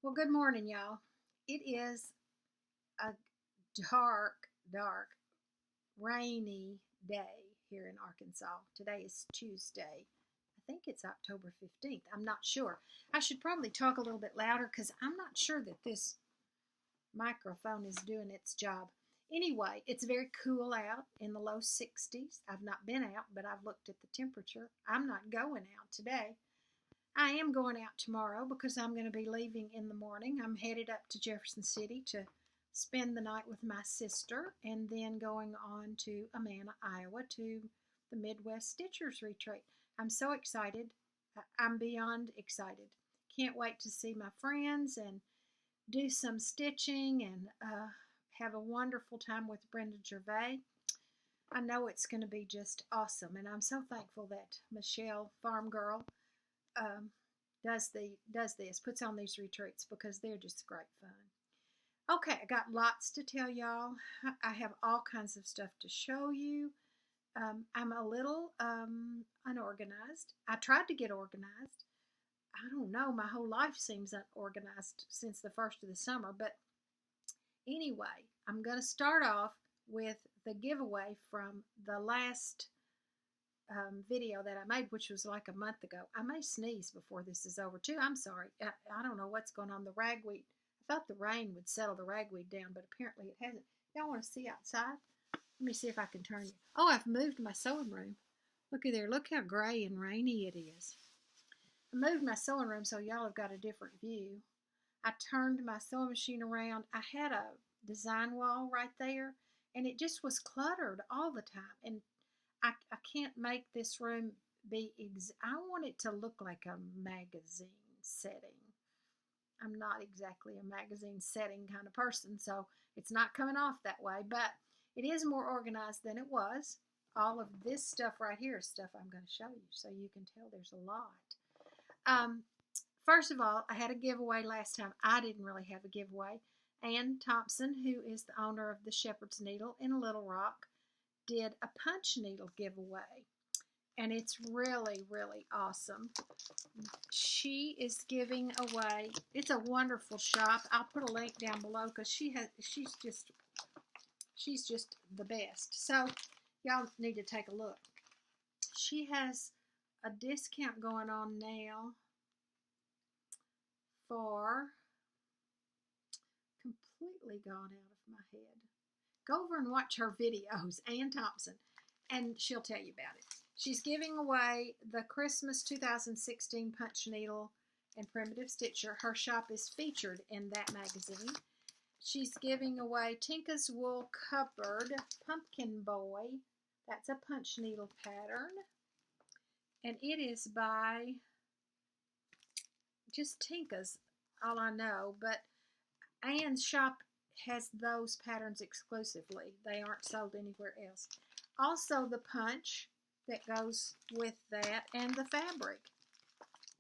Well, good morning, y'all. It is a dark, rainy day here in Arkansas. Today is Tuesday. I think it's October 15th. I'm not sure. I should probably talk a little bit louder because I'm not sure that this microphone is doing its job. Anyway, it's very cool out in the low 60s. I've not been out, but I've looked at the temperature. I'm not going out today. I am going out tomorrow because I'm going to be leaving in the morning. I'm headed up to Jefferson City to spend the night with my sister and then going on to Amana, Iowa to the Midwest Stitchers Retreat. I'm so excited. I'm beyond excited. Can't wait to see my friends and do some stitching and have a wonderful time with Brenda Gervais. I know it's going to be just awesome, and I'm so thankful that Michelle, Farm Girl, does this, puts on these retreats because they're just great fun. Okay, I got lots to tell y'all. I have all kinds of stuff to show you. I'm a little unorganized. I tried to get organized. I don't know, my whole life seems unorganized since the first of the summer, but anyway, I'm going to start off with the giveaway from the last video that I made, which was like a month ago. I may sneeze before this is over too. I'm sorry. I don't know what's going on. The ragweed, I thought the rain would settle the ragweed down, but apparently it hasn't. Y'all want to see outside? Let me see if I can turn you. Oh, I've moved my sewing room. Looky there. Look how gray and rainy it is. I moved my sewing room so y'all have got a different view. I turned my sewing machine around. I had a design wall right there, and it just was cluttered all the time. And I can't make this room be, I want it to look like a magazine setting. I'm not exactly a magazine setting kind of person, so it's not coming off that way, but it is more organized than it was. All of this stuff right here is stuff I'm going to show you, so you can tell there's a lot. First of all, I had a giveaway last time. I didn't really have a giveaway. Ann Thompson, who is the owner of the Shepherd's Needle in Little Rock, did a punch needle giveaway, and it's really awesome. She is giving away, it's a wonderful shop. I'll put a link down below because she's just the best. So y'all need to take a look. She has a discount going on now for, completely gone out of my head. Go over and watch her videos, Ann Thompson, and she'll tell you about it. She's giving away the Christmas 2016 Punch Needle and Primitive Stitcher. Her shop is featured in that magazine. She's giving away Tinka's Wool Cupboard Pumpkin Boy. That's a punch needle pattern. And it is by just Tinka's, all I know. But Ann's shop has those patterns exclusively. They aren't sold anywhere else. Also the punch that goes with that and the fabric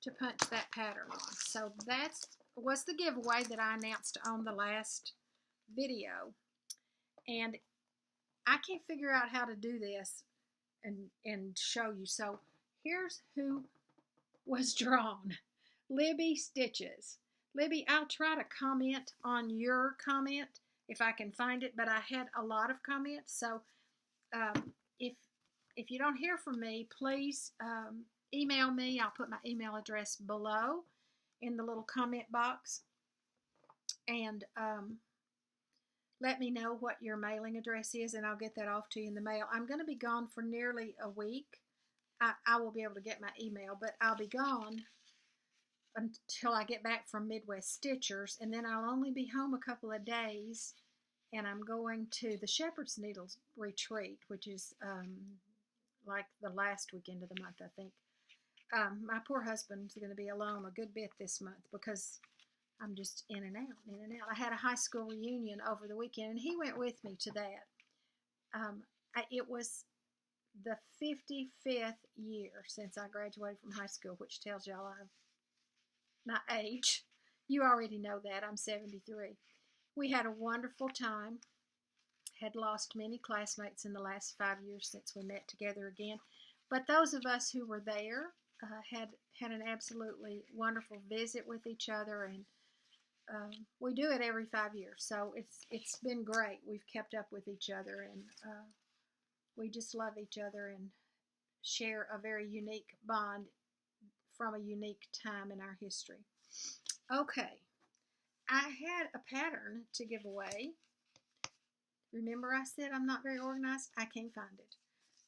to punch that pattern on. So that was the giveaway that I announced on the last video. And I can't figure out how to do this and show you. So here's who was drawn. Libby Stitches. Libby, I'll try to comment on your comment if I can find it, but I had a lot of comments, so if you don't hear from me, please email me. I'll put my email address below in the little comment box, and let me know what your mailing address is, and I'll get that off to you in the mail. I'm going to be gone for nearly a week. I will be able to get my email, but I'll be gone until I get back from Midwest Stitchers, and then I'll only be home a couple of days, and I'm going to the Shepherd's Needle Retreat, which is like the last weekend of the month, I think. My poor husband's going to be alone a good bit this month because I'm just in and out. I had a high school reunion over the weekend, and he went with me to that. It was the 55th year since I graduated from high school, which tells y'all my age. You already know that. I'm 73. We had a wonderful time. Had lost many classmates in the last 5 years since we met together again. But those of us who were there had an absolutely wonderful visit with each other, and we do it every 5 years, so it's been great. We've kept up with each other, and we just love each other and share a very unique bond from a unique time in our history. Okay, I had a pattern to give away. Remember I said I'm not very organized? I can't find it.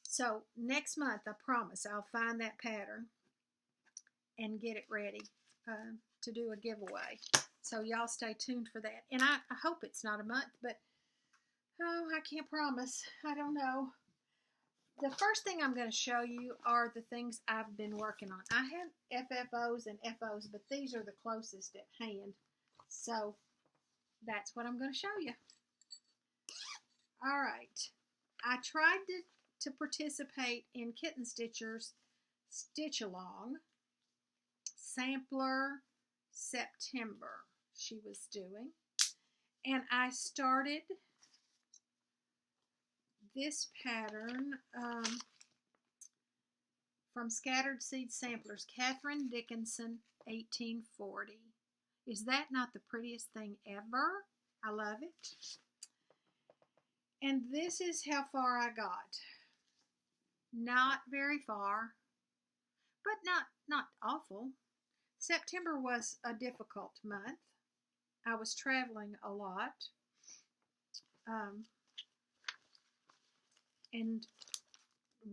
So next month, I promise I'll find that pattern and get it ready to do a giveaway. So y'all stay tuned for that. And I hope it's not a month, but oh, I can't promise. I don't know. The first thing I'm going to show you are the things I've been working on. I have FFOs and FOs, but these are the closest at hand. So that's what I'm going to show you. All right. I tried to participate in Kitten Stitcher's Stitch Along Sampler September she was doing. And I started this pattern from Scattered Seed Samplers, Catherine Dickinson, 1840. Is that not the prettiest thing ever? I love it. And this is how far I got. Not very far, but not awful. September was a difficult month. I was traveling a lot. And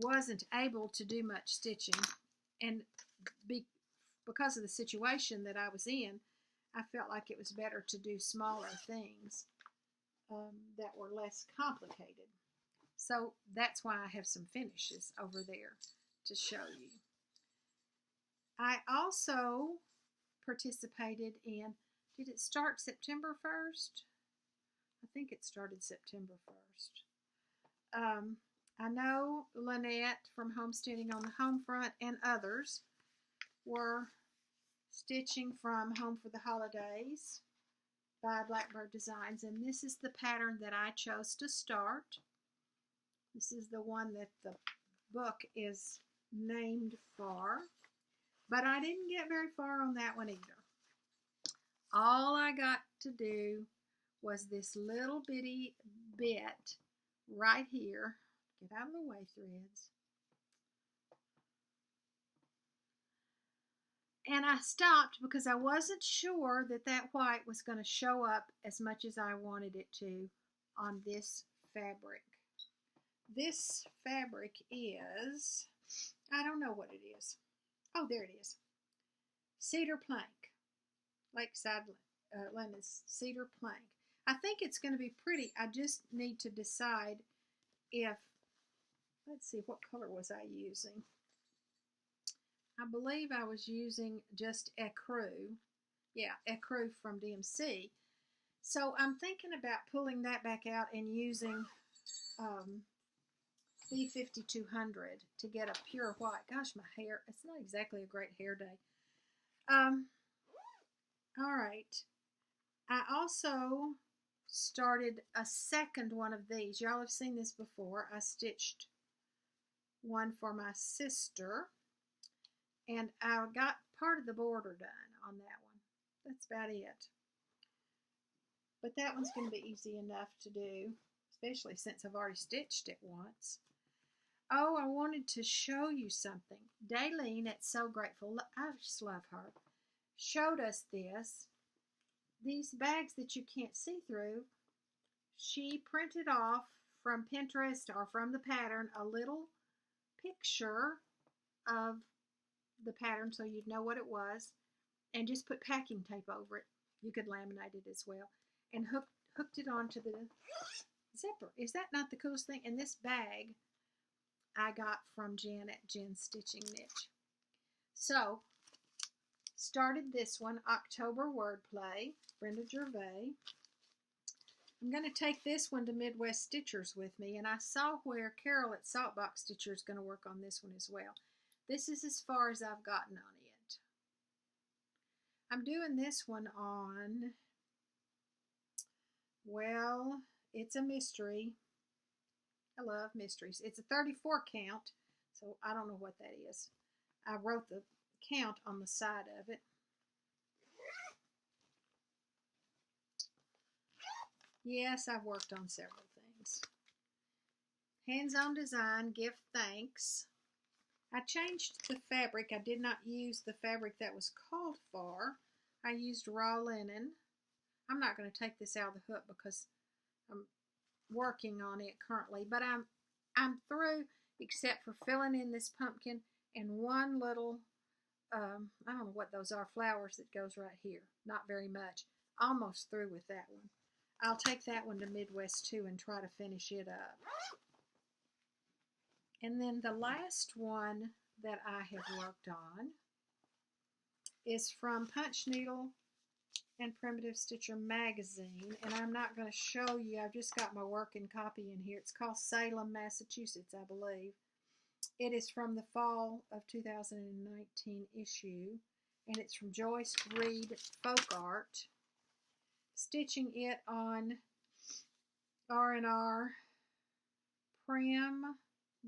wasn't able to do much stitching, and because of the situation that I was in, I felt like it was better to do smaller things that were less complicated. So that's why I have some finishes over there to show you. I also participated in, did it start September 1st? I think it started September 1st. I know Lynette from Homesteading on the Home Front and others were stitching from Home for the Holidays by Blackbird Designs, and this is the pattern that I chose to start. This is the one that the book is named for, but I didn't get very far on that one either. All I got to do was this little bitty bit right here. Get out of the way, threads. And I stopped because I wasn't sure that that white was going to show up as much as I wanted it to on this fabric. This fabric is, I don't know what it is. Oh, there it is. Cedar plank. Lakeside Linens cedar plank. I think it's going to be pretty. I just need to decide if, let's see, what color was I using? I believe I was using just Ecru. Yeah, Ecru from DMC. So I'm thinking about pulling that back out and using B5200 to get a pure white. Gosh, my hair, it's not exactly a great hair day. All right. I also started a second one of these. Y'all have seen this before. I stitched one for my sister, and I got part of the border done on that one. That's about it. But that one's going to be easy enough to do, especially since I've already stitched it once. Oh, I wanted to show you something. Daylene at So Grateful, I just love her, showed us this. These bags that you can't see through, she printed off from Pinterest or from the pattern a little picture of the pattern so you'd know what it was, and just put packing tape over it. You could laminate it as well, and hooked it onto the zipper. Is that not the coolest thing? And this bag I got from Jen at Jen's Stitching Niche. So, started this one, October Wordplay, Brenda Gervais. I'm going to take this one to Midwest Stitchers with me, and I saw where Carol at Saltbox Stitcher is going to work on this one as well. This is as far as I've gotten on it. I'm doing this one on, well, it's a mystery. I love mysteries. It's a 34 count, so I don't know what that is. I wrote the count on the side of it. Yes, I've worked on several things. Hands-on design, give thanks. I changed the fabric. I did not use the fabric that was called for. I used raw linen. I'm not going to take this out of the hook because I'm working on it currently, but I'm through except for filling in this pumpkin and one little, I don't know what those are, flowers that goes right here. Not very much. Almost through with that one. I'll take that one to Midwest too and try to finish it up. And then the last one that I have worked on is from Punch Needle and Primitive Stitcher magazine, and I'm not going to show you. I've just got my working copy in here. It's called Salem, Massachusetts, I believe. It is from the fall of 2019 issue, and it's from Joyce Reed Folk Art. Stitching it on R&R Prim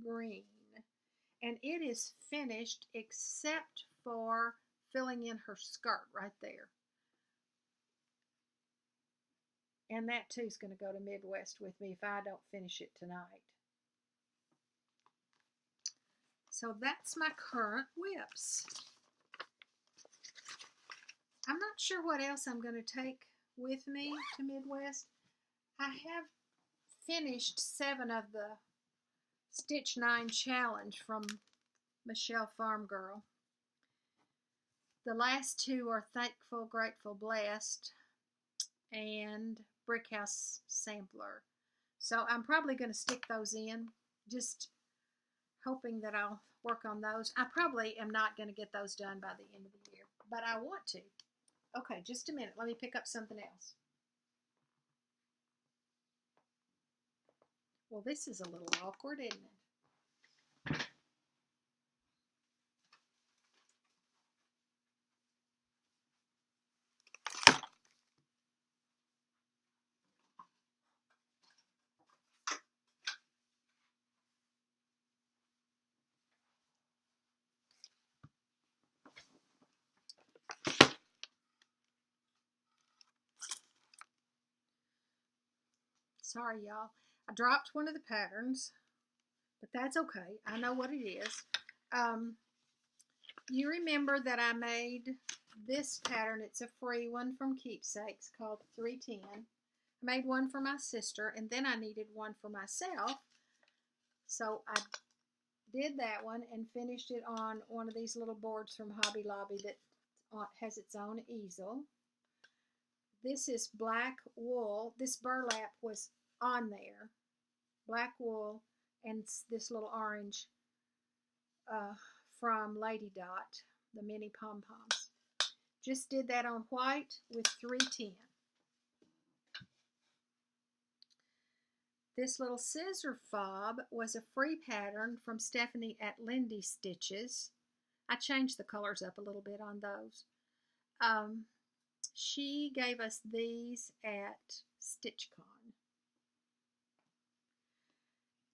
Green, and it is finished except for filling in her skirt right there. And that too is going to go to Midwest with me if I don't finish it tonight. So that's my current whips. I'm not sure what else I'm going to take with me to Midwest. I have finished 7 of the Stitch 9 Challenge from Michelle Farm Girl. The last 2 are Thankful, Grateful, Blessed, and Brick House Sampler. So I'm probably going to stick those in, just hoping that I'll work on those. I probably am not going to get those done by the end of the year, but I want to. Okay, just a minute. Let me pick up something else. Well, this is a little awkward, isn't it? Sorry, y'all. I dropped one of the patterns, but that's okay. I know what it is. You remember that I made this pattern. It's a free one from Keepsakes called 310. I made one for my sister, and then I needed one for myself. So I did that one and finished it on one of these little boards from Hobby Lobby that has its own easel. This is black wool. This burlap was on there. Black wool and this little orange from Lady Dot, the mini pom-poms. Just did that on white with 310. This little scissor fob was a free pattern from Stephanie at Lindy Stitches. I changed the colors up a little bit on those. She gave us these at StitchCon.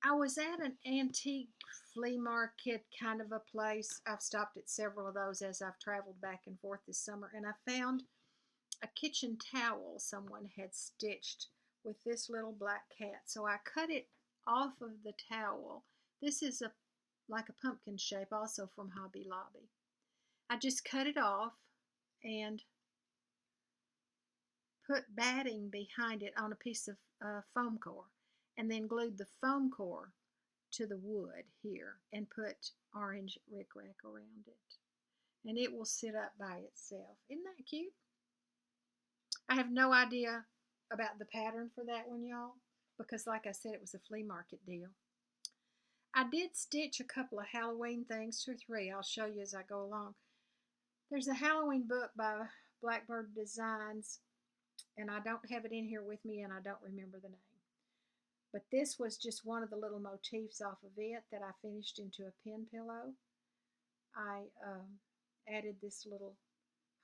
I was at an antique flea market kind of a place. I've stopped at several of those as I've traveled back and forth this summer, and I found a kitchen towel someone had stitched with this little black cat. So I cut it off of the towel. This is like a pumpkin shape, also from Hobby Lobby. I just cut it off and put batting behind it on a piece of foam core, and then glued the foam core to the wood here and put orange rickrack around it. And it will sit up by itself. Isn't that cute? I have no idea about the pattern for that one, y'all, because like I said, it was a flea market deal. I did stitch a couple of Halloween things, 2 or 3. I'll show you as I go along. There's a Halloween book by Blackbird Designs, and I don't have it in here with me, and I don't remember the name. But this was just one of the little motifs off of it that I finished into a pin pillow. I added this little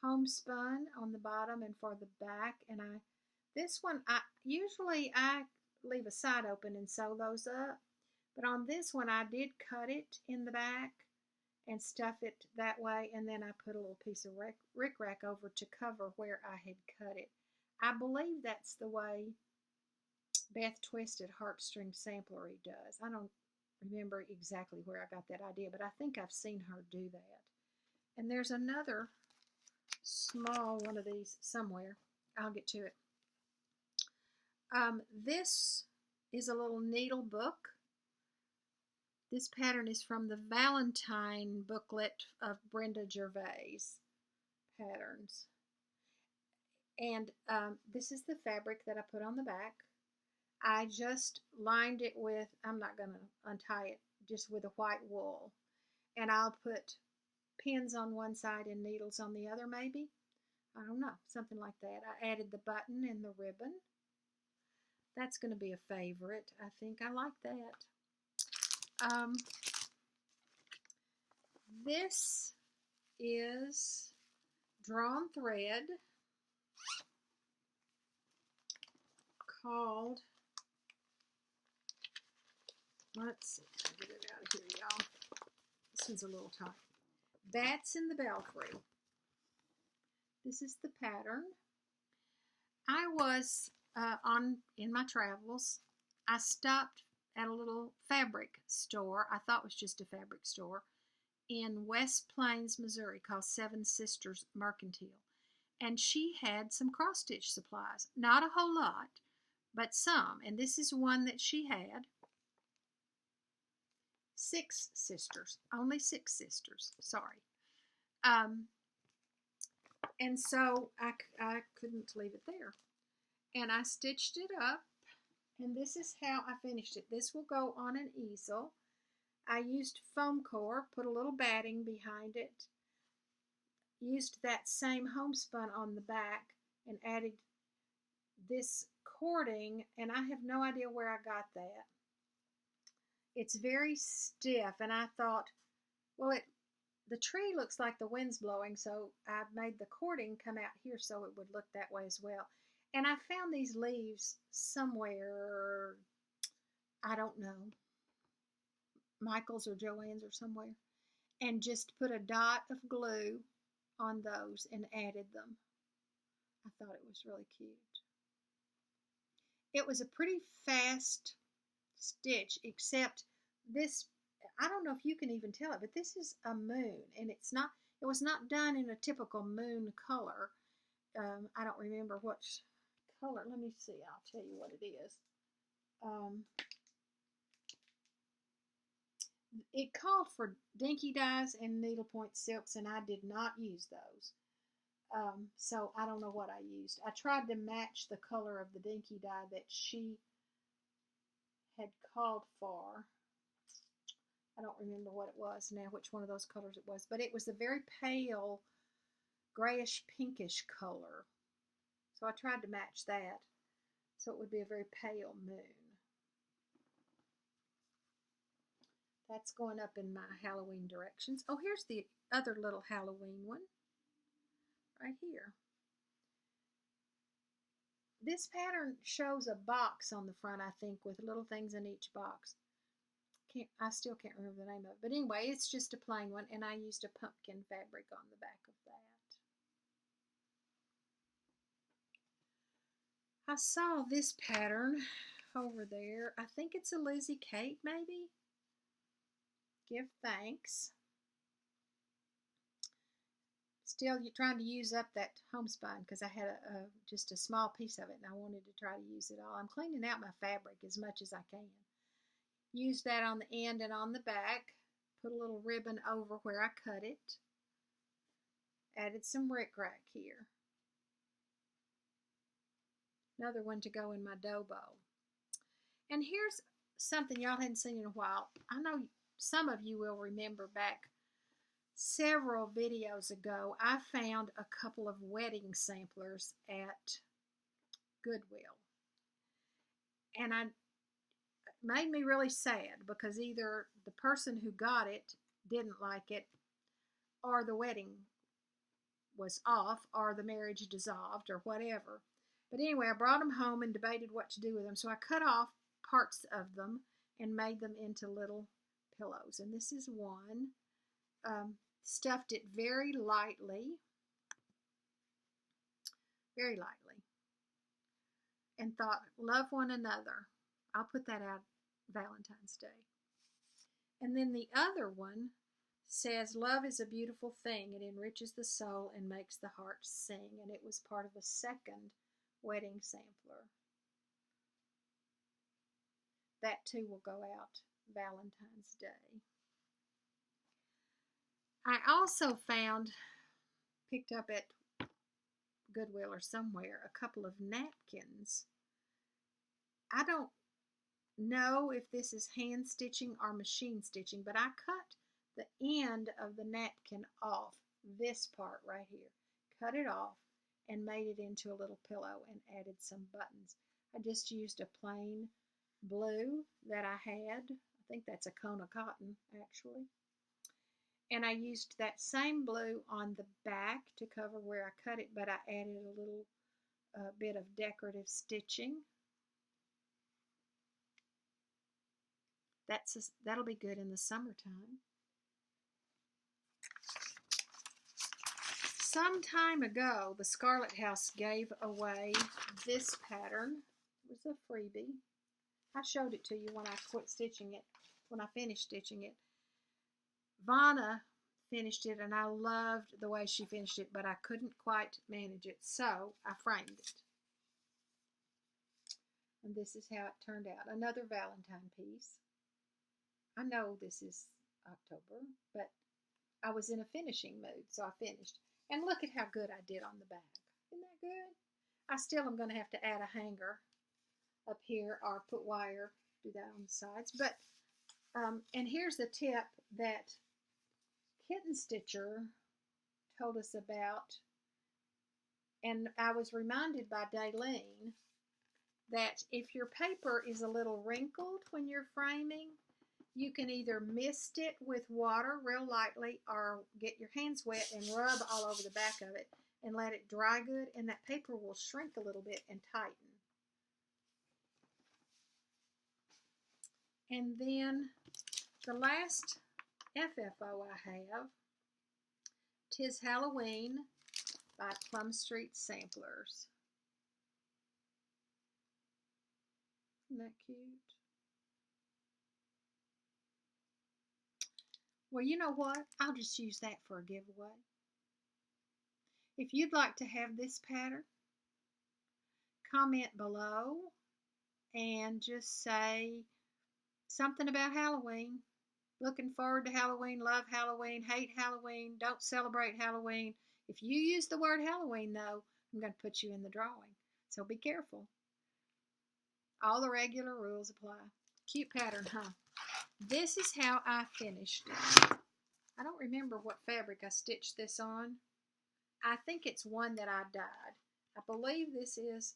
homespun on the bottom and for the back, and this one I usually leave a side open and sew those up, but on this one I did cut it in the back and stuff it that way, and then I put a little piece of rickrack over to cover where I had cut it. I believe that's the way Beth Twisted Heartstring Samplery does. I don't remember exactly where I got that idea, but I think I've seen her do that. And there's another small one of these somewhere. I'll get to it. This is a little needle book. This pattern is from the Valentine booklet of Brenda Gervais patterns. And this is the fabric that I put on the back. I just lined it with, I'm not going to untie it, just with a white wool. And I'll put pins on one side and needles on the other maybe. I don't know, something like that. I added the button and the ribbon. That's going to be a favorite. I think I like that. This is drawn thread called, let's see, I'll get it out of here, y'all. This one's a little tight. Bats in the Belfry. This is the pattern. I was in my travels. I stopped at a little fabric store. I thought it was just a fabric store in West Plains, Missouri, called Seven Sisters Mercantile. And she had some cross-stitch supplies. Not a whole lot, but some. And this is one that she had. 6 sisters. Only 6 sisters. Sorry. And so I couldn't leave it there. And I stitched it up. And this is how I finished it. This will go on an easel. I used foam core, put a little batting behind it, used that same homespun on the back, and added this cording, and I have no idea where I got that. It's very stiff, and I thought, well, the tree looks like the wind's blowing, so I made the cording come out here so it would look that way as well. And I found these leaves somewhere, I don't know, Michael's or Joann's or somewhere, and just put a dot of glue on those and added them. I thought it was really cute. It was a pretty fast stitch, except this, I don't know if you can even tell it, but this is a moon, and it was not done in a typical moon color. I don't remember what color. Let me see. I'll tell you what it is. It called for dinky dyes and needlepoint silks, and I did not use those. So I don't know what I used. I tried to match the color of the dinky dye that she had called for. I don't remember what it was now, which one of those colors it was, but it was a very pale grayish pinkish color. So I tried to match that so it would be a very pale moon. That's going up in my Halloween directions. Oh, here's the other little Halloween one right here. This pattern shows a box on the front, I think, with little things in each box. I still can't remember the name of it. But anyway, it's just a plain one, and I used a pumpkin fabric on the back of that. I saw this pattern over there. I think it's a Lizzie Kate, maybe? Give thanks. Still trying to use up that homespun because I had just a small piece of it and I wanted to try to use it all. I'm cleaning out my fabric as much as I can. Use that on the end and on the back. Put a little ribbon over where I cut it. Added some rickrack here. Another one to go in my dough bowl. And here's something y'all hadn't seen in a while. I know some of you will remember back several videos ago, I found a couple of wedding samplers at Goodwill. And it made me really sad because either the person who got it didn't like it, or the wedding was off, or the marriage dissolved, or whatever. But anyway, I brought them home and debated what to do with them. So I cut off parts of them and made them into little pillows. And this is one. Stuffed it very lightly. Very lightly. and thought, love one another. I'll put that out Valentine's Day. And then the other one says, love is a beautiful thing. It enriches the soul and makes the heart sing. And it was part of a second wedding sampler. That too will go out Valentine's Day. I also picked up at Goodwill or somewhere, a couple of napkins. I don't know if this is hand stitching or machine stitching, but I cut the end of the napkin off, this part right here. Cut it off and made it into a little pillow and added some buttons. I just used a plain blue that I had. I think that's a Kona cotton, actually. And I used that same blue on the back to cover where I cut it, but I added a little bit of decorative stitching. That'll be good in the summertime. Some time ago, the Scarlet House gave away this pattern. It was a freebie. I showed it to you when I quit stitching it, when I finished stitching it. Vanna finished it, and I loved the way she finished it, but I couldn't quite manage it, so I framed it. And this is how it turned out. Another Valentine piece. I know this is October, but I was in a finishing mood, so I finished. And look at how good I did on the back. Isn't that good? I still am going to have to add a hanger up here or put wire, do that on the sides. But, and here's the tip that Kitten Stitcher told us about. And I was reminded by Daylene that if your paper is a little wrinkled when you're framing, you can either mist it with water real lightly or get your hands wet and rub all over the back of it and let it dry good, and that paper will shrink a little bit and tighten. And then the last FFO I have, 'Tis Halloween by Plum Street Samplers. Isn't that cute? Well, you know what? I'll just use that for a giveaway. If you'd like to have this pattern, comment below and just say something about Halloween. Looking forward to Halloween, love Halloween, hate Halloween, don't celebrate Halloween. If you use the word Halloween, though, I'm going to put you in the drawing. So be careful. All the regular rules apply. Cute pattern, huh? This is how I finished it. I don't remember what fabric I stitched this on. I think it's one that I dyed. I believe this is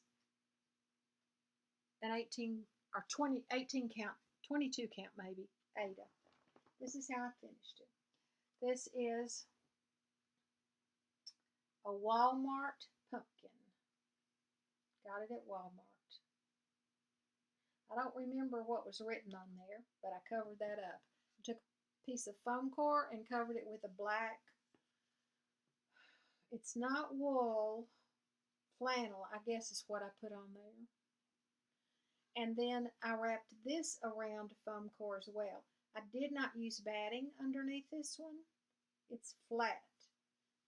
an 18 or 20, 18 count, 22 count maybe, Ada. This is how I finished it. This is a Walmart pumpkin. Got it at Walmart. I don't remember what was written on there, but I covered that up. I took a piece of foam core and covered it with a black, it's not wool, flannel, I guess is what I put on there. And then I wrapped this around foam core as well. I did not use batting underneath this one. It's flat.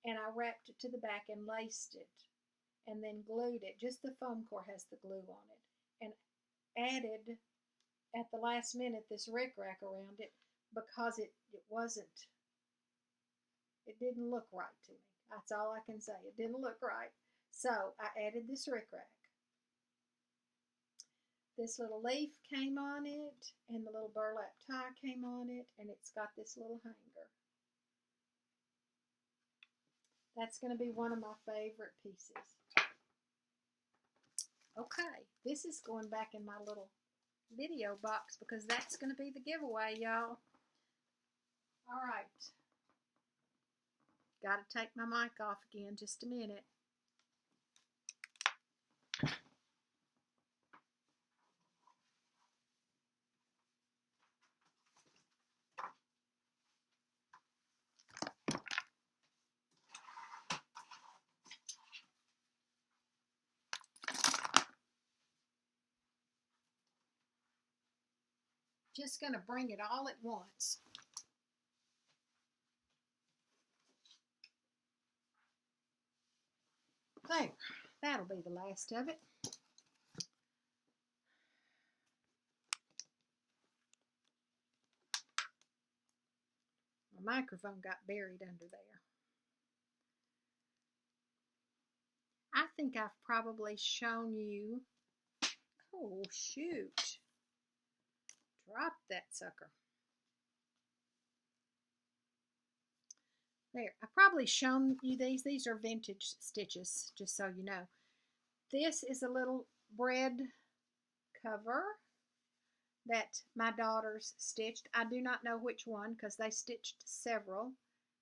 And I wrapped it to the back and laced it and then glued it. Just the foam core has the glue on it. And added at the last minute this rickrack around it because it didn't look right to me. That's all I can say. It didn't look right. So I added this rickrack. This little leaf came on it, and the little burlap tie came on it, and it's got this little hanger. That's going to be one of my favorite pieces. Okay, this is going back in my little video box because that's going to be the giveaway, y'all. All right. Got to take my mic off again just a minute. Just going to bring it all at once. There, that'll be the last of it. My microphone got buried under there. I think I've probably shown you, oh shoot, dropped that sucker. There, I've probably shown you these. These are vintage stitches, just so you know. This is a little bread cover that my daughters stitched. I do not know which one because they stitched several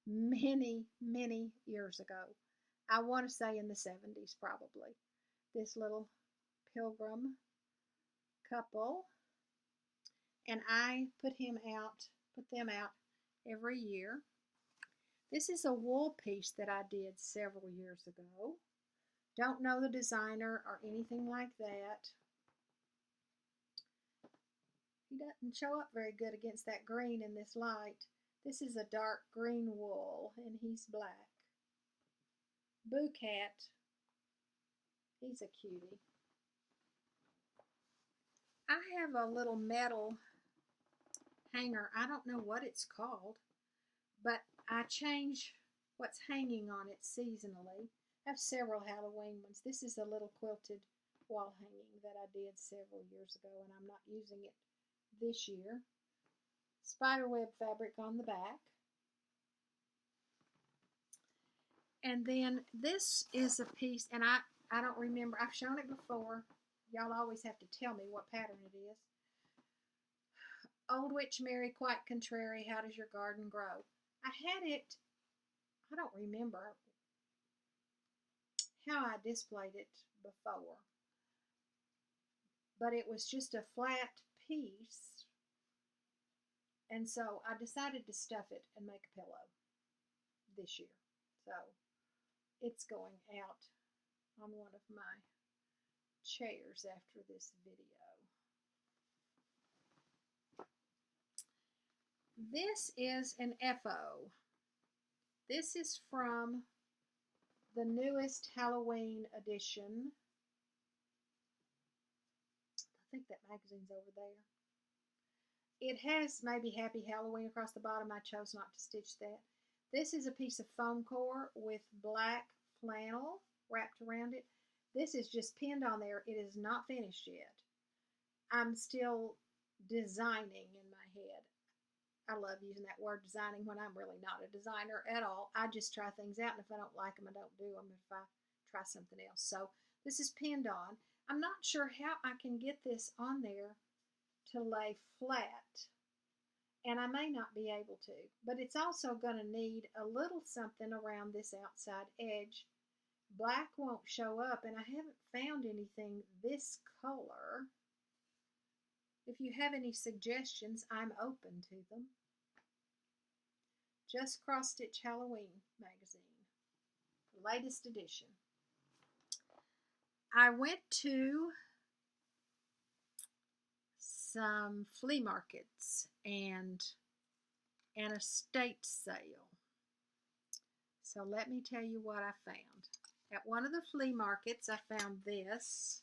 many, many years ago. I want to say in the 70s probably. This little pilgrim couple. And I put them out every year. This is a wool piece that I did several years ago. Don't know the designer or anything like that. He doesn't show up very good against that green in this light. This is a dark green wool, and he's black. Boo Cat, he's a cutie. I have a little metal hanger. I don't know what it's called, but I change what's hanging on it seasonally. I have several Halloween ones. This is a little quilted wall hanging that I did several years ago, and I'm not using it this year. Spiderweb fabric on the back. And then this is a piece, and I don't remember. I've shown it before. Y'all always have to tell me what pattern it is. Old Witch Mary, quite contrary, how does your garden grow? I had it, I don't remember how I displayed it before, but it was just a flat piece, and so I decided to stuff it and make a pillow this year. So it's going out on one of my chairs after this video. This is an FO. This is from the newest Halloween edition. I think that magazine's over there. It has maybe Happy Halloween across the bottom. I chose not to stitch that. This is a piece of foam core with black flannel wrapped around it. This is just pinned on there. It is not finished yet. I'm still designing in my head. I love using that word designing when I'm really not a designer at all. I just try things out, and if I don't like them, I don't do them if I try something else. So this is pinned on. I'm not sure how I can get this on there to lay flat, and I may not be able to, but it's also going to need a little something around this outside edge. Black won't show up, and I haven't found anything this color. If you have any suggestions, I'm open to them. Just Cross Stitch Halloween magazine, latest edition. I went to some flea markets and an estate sale. So let me tell you what I found. At one of the flea markets, I found this.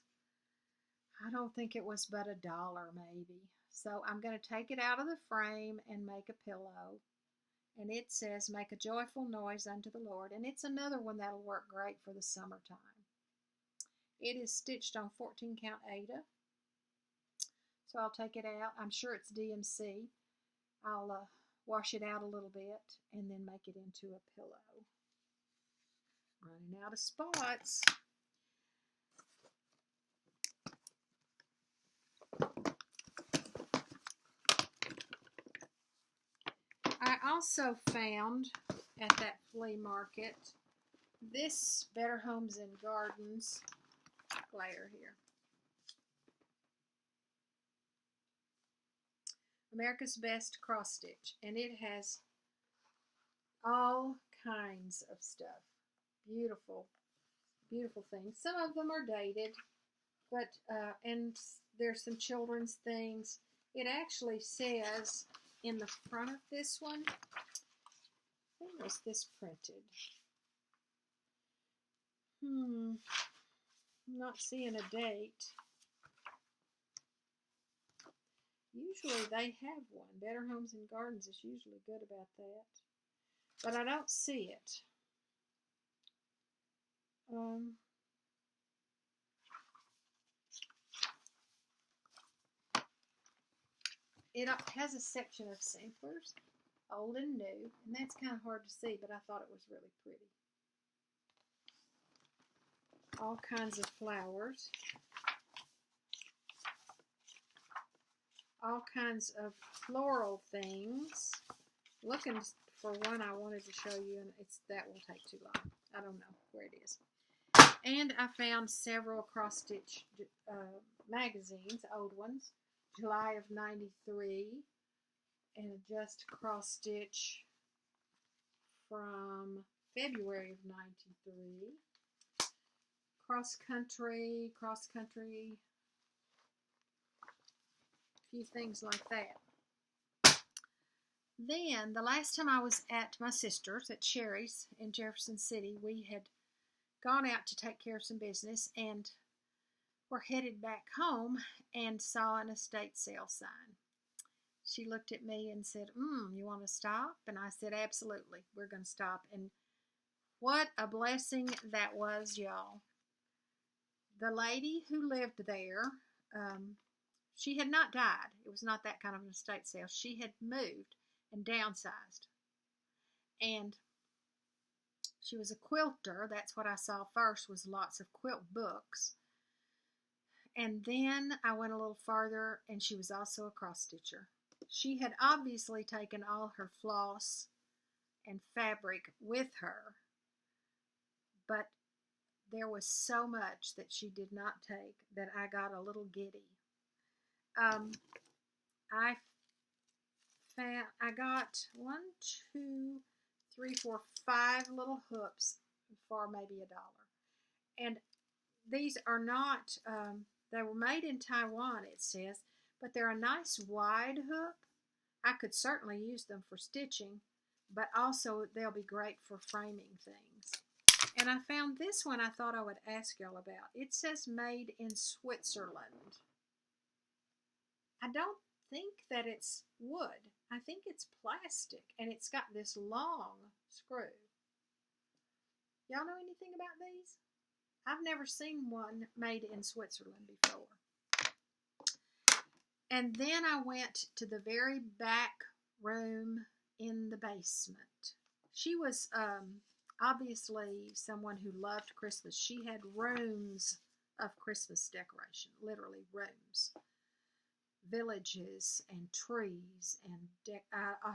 I don't think it was but $1 maybe. So I'm going to take it out of the frame and make a pillow. And it says, make a joyful noise unto the Lord. And it's another one that'll work great for the summertime. It is stitched on 14 count Aida. So I'll take it out. I'm sure it's DMC. I'll wash it out a little bit and then make it into a pillow. Running out of spots. I also found at that flea market this Better Homes and Gardens glare here. America's Best Cross Stitch, and it has all kinds of stuff. Beautiful, beautiful things. Some of them are dated, but and there's some children's things. It actually says in the front of this one, when was this printed? I'm not seeing a date. Usually they have one. Better Homes and Gardens is usually good about that. But I don't see it. It has a section of samplers, old and new, and that's kind of hard to see, but I thought it was really pretty. All kinds of flowers. All kinds of floral things. Looking for one I wanted to show you, and that will take too long. I don't know where it is. And I found several cross-stitch magazines, old ones. July of '93, and a just cross-stitch from February of '93. Cross country, a few things like that. Then, the last time I was at my sister's at Sherry's in Jefferson City, we had gone out to take care of some business, and were headed back home and saw an estate sale sign. She looked at me and said, you want to stop? And I said, absolutely, we're going to stop. And what a blessing that was, y'all. The lady who lived there, she had not died. It was not that kind of an estate sale. She had moved and downsized. And she was a quilter. That's what I saw first, was lots of quilt books. And then I went a little farther, and she was also a cross-stitcher. She had obviously taken all her floss and fabric with her, but there was so much that she did not take that I got a little giddy. I got 1, 2, 3, 4, 5 little hoops for maybe $1. And these are not, they were made in Taiwan, it says, but they're a nice wide hoop. I could certainly use them for stitching, but also they'll be great for framing things. And I found this one I thought I would ask y'all about. It says made in Switzerland. I don't think that it's wood. I think it's plastic, and it's got this long screw. Y'all know anything about these? I've never seen one made in Switzerland before. And then I went to the very back room in the basement. She was obviously someone who loved Christmas. She had rooms of Christmas decoration, literally rooms. Villages and trees and I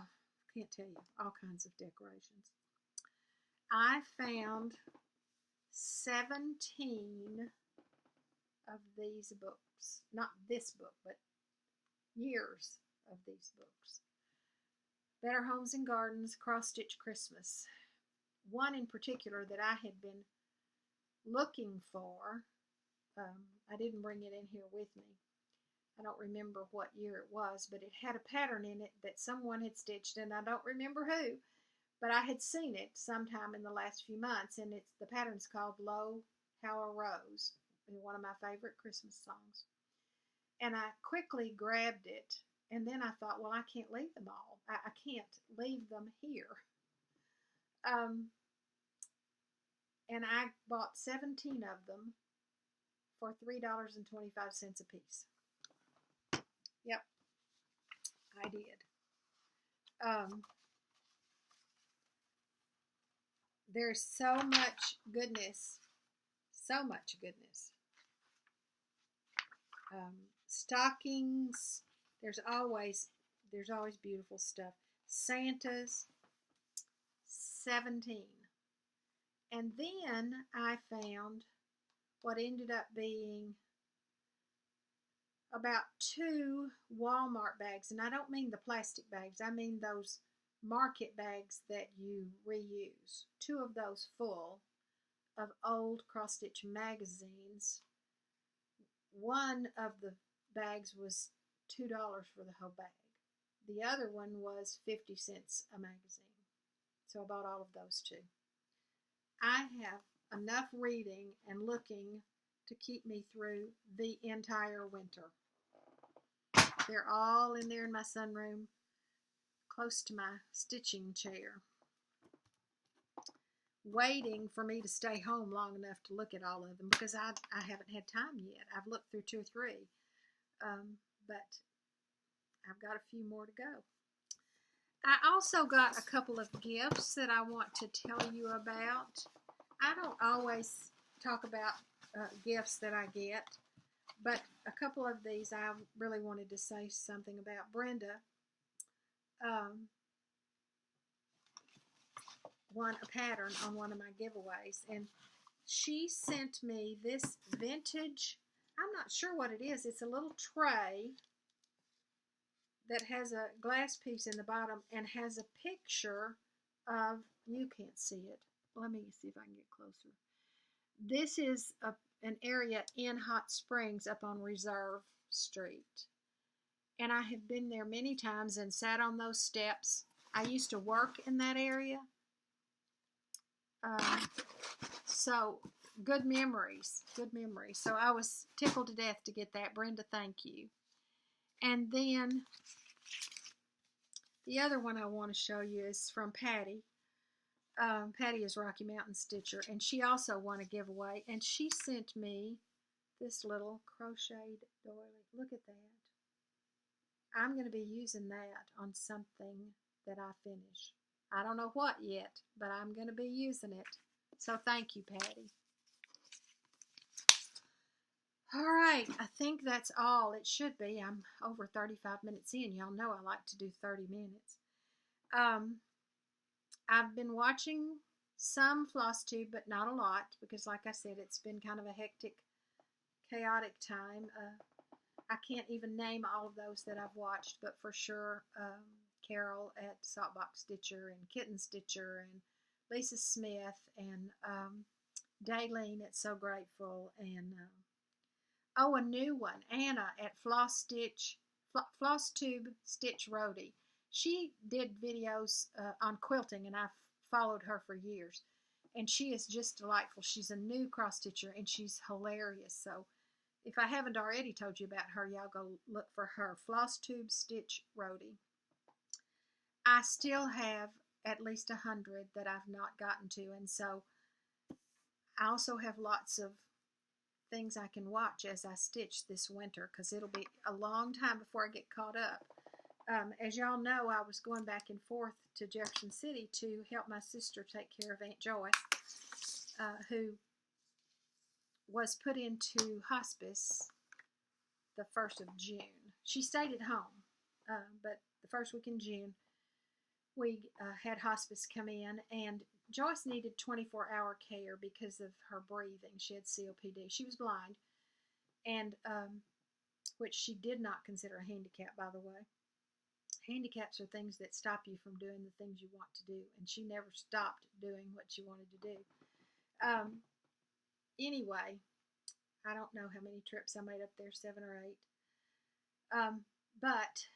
can't tell you, all kinds of decorations. I found 17 of these books. Not this book, but years of these books. Better Homes and Gardens, Cross Stitch Christmas. One in particular that I had been looking for. I didn't bring it in here with me. I don't remember what year it was, but it had a pattern in it that someone had stitched, and I don't remember who, but I had seen it sometime in the last few months, and the pattern's called Lo, How a Rose, one of my favorite Christmas songs. And I quickly grabbed it, and then I thought, well, I can't leave them all. I can't leave them here. And I bought 17 of them for $3.25 a piece. Yep, I did. There's so much goodness, stockings. There's always beautiful stuff. Santas, 17. And then I found what ended up being about 2 Walmart bags, and I don't mean the plastic bags, I mean those market bags that you reuse. 2 of those full of old cross-stitch magazines. One of the bags was $2 for the whole bag. The other one was 50 cents a magazine. So I bought all of those too. I have enough reading and looking to keep me through the entire winter. They're all in there in my sunroom, close to my stitching chair, waiting for me to stay home long enough to look at all of them, because I haven't had time yet. I've looked through 2 or 3, but I've got a few more to go. I also got a couple of gifts that I want to tell you about. I don't always talk about gifts that I get, but a couple of these I really wanted to say something about. Brenda won a pattern on one of my giveaways, and she sent me this vintage, I'm not sure what it is. It's a little tray that has a glass piece in the bottom and has a picture of, you can't see it. Let me see if I can get closer. This is an area in Hot Springs up on Reserve Street. And I have been there many times and sat on those steps. I used to work in that area. So good memories, good memories. So I was tickled to death to get that. Brenda, thank you. And then the other one I want to show you is from Patty. Patty is Rocky Mountain Stitcher, and she also won a giveaway, and she sent me this little crocheted doily. Look at that. I'm going to be using that on something that I finish. I don't know what yet, but I'm going to be using it. So thank you, Patty. All right, I think that's all. It should be. I'm over 35 minutes in. Y'all know I like to do 30 minutes. I've been watching some Flosstube, but not a lot, because like I said, it's been kind of a hectic, chaotic time. I can't even name all of those that I've watched, but for sure, Carol at Saltbox Stitcher, and Kitten Stitcher, and Lisa Smith, and Daylene at So Grateful, and a new one, Anna at Flosstube Stitch Roadie. She did videos on quilting, and I've followed her for years. And she is just delightful. She's a new cross stitcher, and she's hilarious. So if I haven't already told you about her, y'all go look for her. Flosstube Stitch Roadie. I still have at least 100 that I've not gotten to, and so I also have lots of things I can watch as I stitch this winter, because it'll be a long time before I get caught up. As y'all know, I was going back and forth to Jefferson City to help my sister take care of Aunt Joy, who was put into hospice the 1st of June. She stayed at home, but the first week in June, we had hospice come in, and Joyce needed 24-hour care because of her breathing. She had COPD. She was blind, and which she did not consider a handicap, by the way. Handicaps are things that stop you from doing the things you want to do, and she never stopped doing what she wanted to do. Anyway, I don't know how many trips I made up there, 7 or 8. But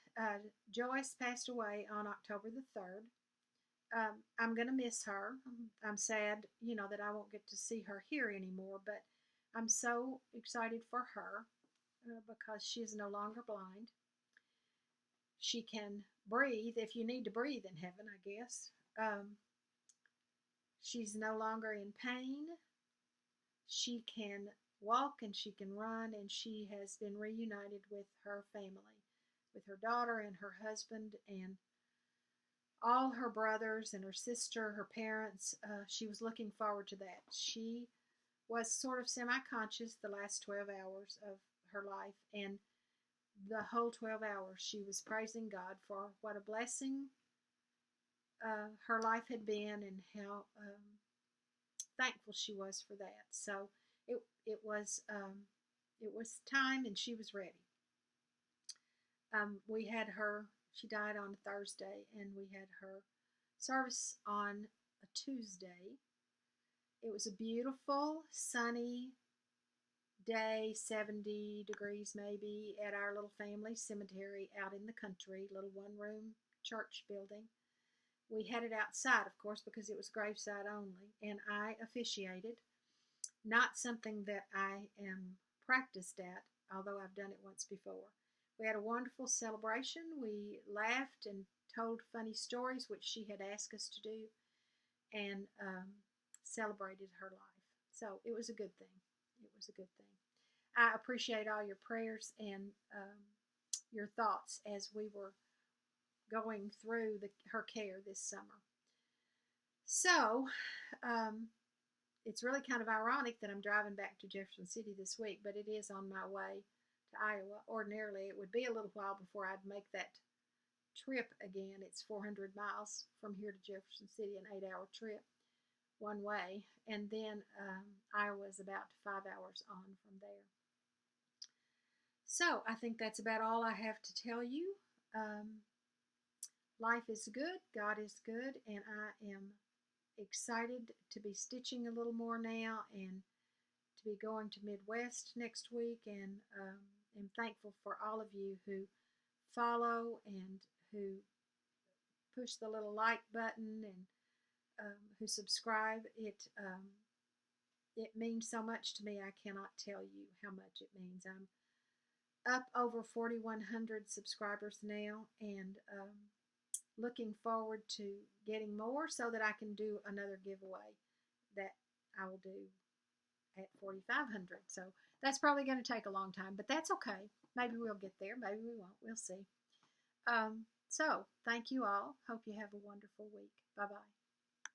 Joyce passed away on October the 3rd. I'm going to miss her. I'm sad, that I won't get to see her here anymore, but I'm so excited for her because she is no longer blind. She can breathe, if you need to breathe in heaven, I guess. She's no longer in pain. She can walk and she can run, and she has been reunited with her family, with her daughter and her husband and all her brothers and her sister, her parents. She was looking forward to that. She was sort of semi-conscious the last 12 hours of her life, and the whole 12 hours she was praising God for what a blessing her life had been, and how thankful she was for that. So it was time, and she was ready. We had her. She died on a Thursday, and we had her service on a Tuesday. It was a beautiful, sunny day, 70 degrees maybe, at our little family cemetery out in the country, little one-room church building. We had it outside, of course, because it was graveside only, and I officiated. Not something that I am practiced at, although I've done it once before. We had a wonderful celebration. We laughed and told funny stories, which she had asked us to do, and celebrated her life. So it was a good thing. It was a good thing. I appreciate all your prayers and your thoughts as we were going through her care this summer. So it's really kind of ironic that I'm driving back to Jefferson City this week, but it is on my way to Iowa. Ordinarily, it would be a little while before I'd make that trip again. It's 400 miles from here to Jefferson City, an 8-hour trip one way, and then Iowa is about 5 hours on from there. So I think that's about all I have to tell you. Life is good, God is good, and I am excited to be stitching a little more now and to be going to Midwest next week, and am thankful for all of you who follow and who push the little like button and who subscribe. It means so much to me. I cannot tell you how much it means. I'm up over 4,100 subscribers now, and looking forward to getting more so that I can do another giveaway that I will do at 4,500. So that's probably going to take a long time, but that's okay. Maybe we'll get there. Maybe we won't. We'll see. So thank you all. Hope you have a wonderful week. Bye-bye.